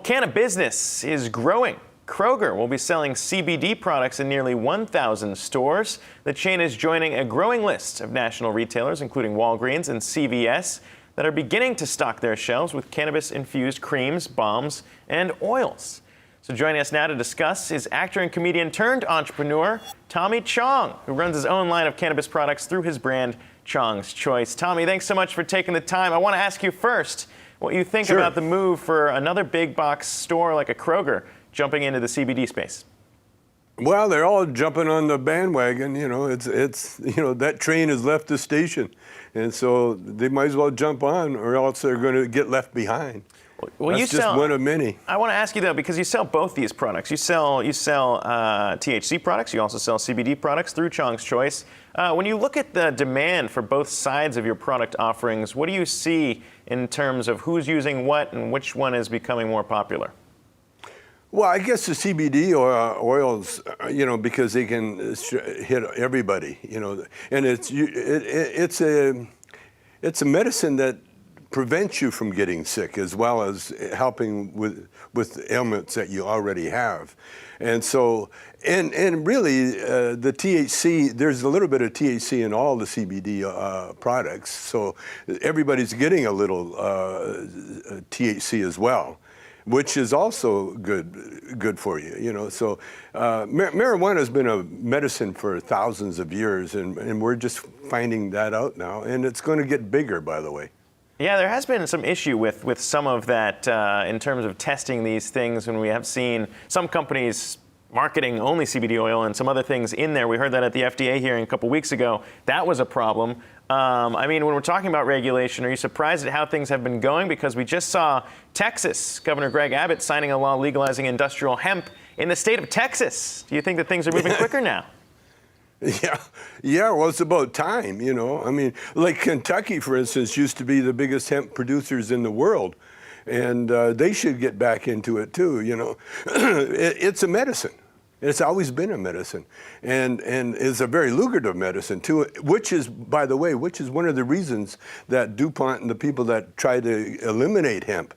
can of business is growing. Kroger will be selling CBD products in nearly 1,000 stores. The chain is joining a growing list of national retailers, including Walgreens and CVS, that are beginning to stock their shelves with cannabis-infused creams, balms, and oils. So joining us now to discuss is actor and comedian turned entrepreneur, Tommy Chong, who runs his own line of cannabis products through his brand, Chong's Choice. Tommy, thanks so much for taking the time. I want to ask you first what you think about the move for another big box store like a Kroger jumping into the CBD space. Well, they're all jumping on the bandwagon. That train has left the station, and so they might as well jump on, or else they're going to get left behind. Well, That's just one of many. I want to ask you though, because you sell both these products. You sell THC products. You also sell CBD products through Chong's Choice. When you look at the demand for both sides of your product offerings, what do you see in terms of who's using what and which one is becoming more popular? Well, I guess the CBD oils, because they can hit everybody, and it's a medicine that prevents you from getting sick, as well as helping with ailments that you already have. And so, and really, the THC, there's a little bit of THC in all the CBD products, so everybody's getting a little THC as well, which is also good for you, So marijuana has been a medicine for thousands of years, and we're just finding that out now, and it's going to get bigger, by the way. Yeah, there has been some issue with some of that in terms of testing these things, and we have seen some companies marketing only CBD oil and some other things in there. We heard that at the FDA hearing a couple weeks ago. That was a problem. When we're talking about regulation, are you surprised at how things have been going? Because we just saw Texas, Governor Greg Abbott signing a law legalizing industrial hemp in the state of Texas. Do you think that things are moving quicker now? Yeah. Well, it's about time, like Kentucky, for instance, used to be the biggest hemp producers in the world, and they should get back into it too. It's a medicine. It's always been a medicine, and it's a very lucrative medicine too. Which is, by the way, one of the reasons that DuPont and the people that tried to eliminate hemp,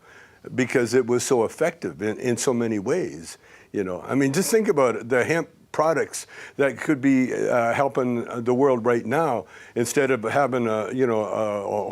because it was so effective in so many ways. Just think about it, the hemp products that could be helping the world right now, instead of having a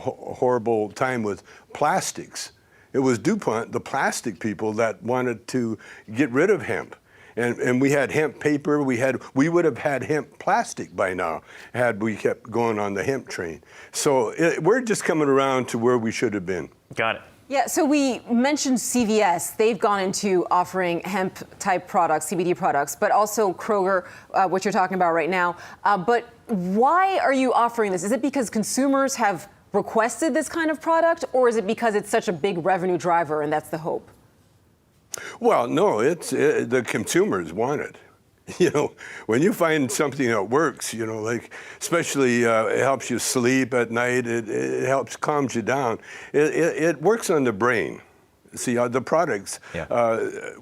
horrible time with plastics. It was DuPont, the plastic people, that wanted to get rid of hemp. And we had hemp paper, we would have had hemp plastic by now had we kept going on the hemp train. So we're just coming around to where we should have been. Got it. Yeah, so we mentioned CVS. They've gone into offering hemp-type products, CBD products, but also Kroger, what you're talking about right now. But why are you offering this? Is it because consumers have requested this kind of product, or is it because it's such a big revenue driver and that's the hope? Well, no, the consumers want it. When you find something that works, like especially it helps you sleep at night, it helps calms you down. It works on the brain. See, the products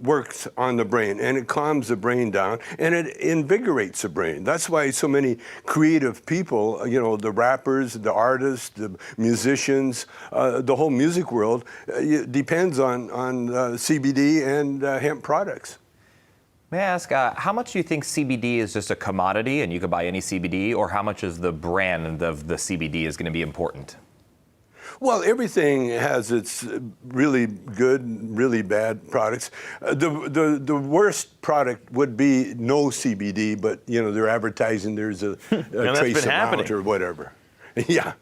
works on the brain, and it calms the brain down, and it invigorates the brain. That's why so many creative people, the rappers, the artists, the musicians, the whole music world depends on CBD and hemp products. May I ask, how much do you think CBD is just a commodity and you could buy any CBD, or how much is the brand of the CBD is going to be important? Well, everything has its really good, really bad products. The worst product would be no CBD, but they're advertising there's a trace amount or whatever. Yeah.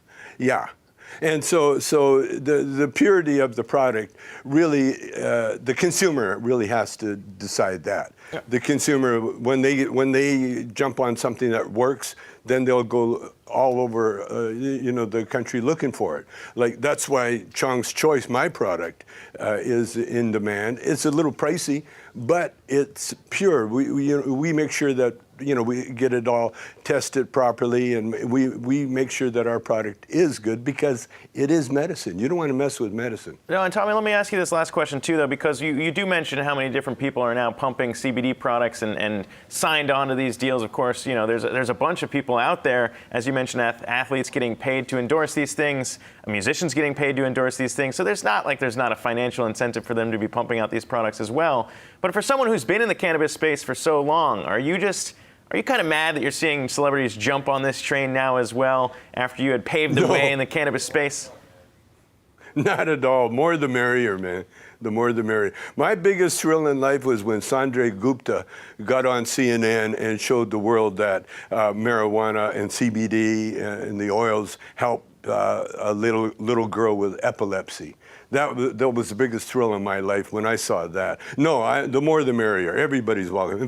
And so the purity of the product really, the consumer really has to decide that. Yeah. The consumer, when they jump on something that works, then they'll go all over the country looking for it. Like, that's why Chong's Choice, my product, is in demand. It's a little pricey, but it's pure. We make sure that we get it all tested properly, and we make sure that our product is good because it is medicine. You don't want to mess with medicine. No, and Tommy, let me ask you this last question too, though, because you do mention how many different people are now pumping CBD products and signed on to these deals. Of course, there's a bunch of people out there, as you mentioned, athletes getting paid to endorse these things, musicians getting paid to endorse these things. So there's not a financial incentive for them to be pumping out these products as well. But for someone who's been in the cannabis space for so long, are you kind of mad that you're seeing celebrities jump on this train now as well after you had paved the way in the cannabis space? Not at all. More the merrier, man. The more the merrier. My biggest thrill in life was when Sanjay Gupta got on CNN and showed the world that marijuana and CBD and the oils help a little girl with epilepsy. That was the biggest thrill in my life when I saw that. No, the more the merrier. Everybody's welcome.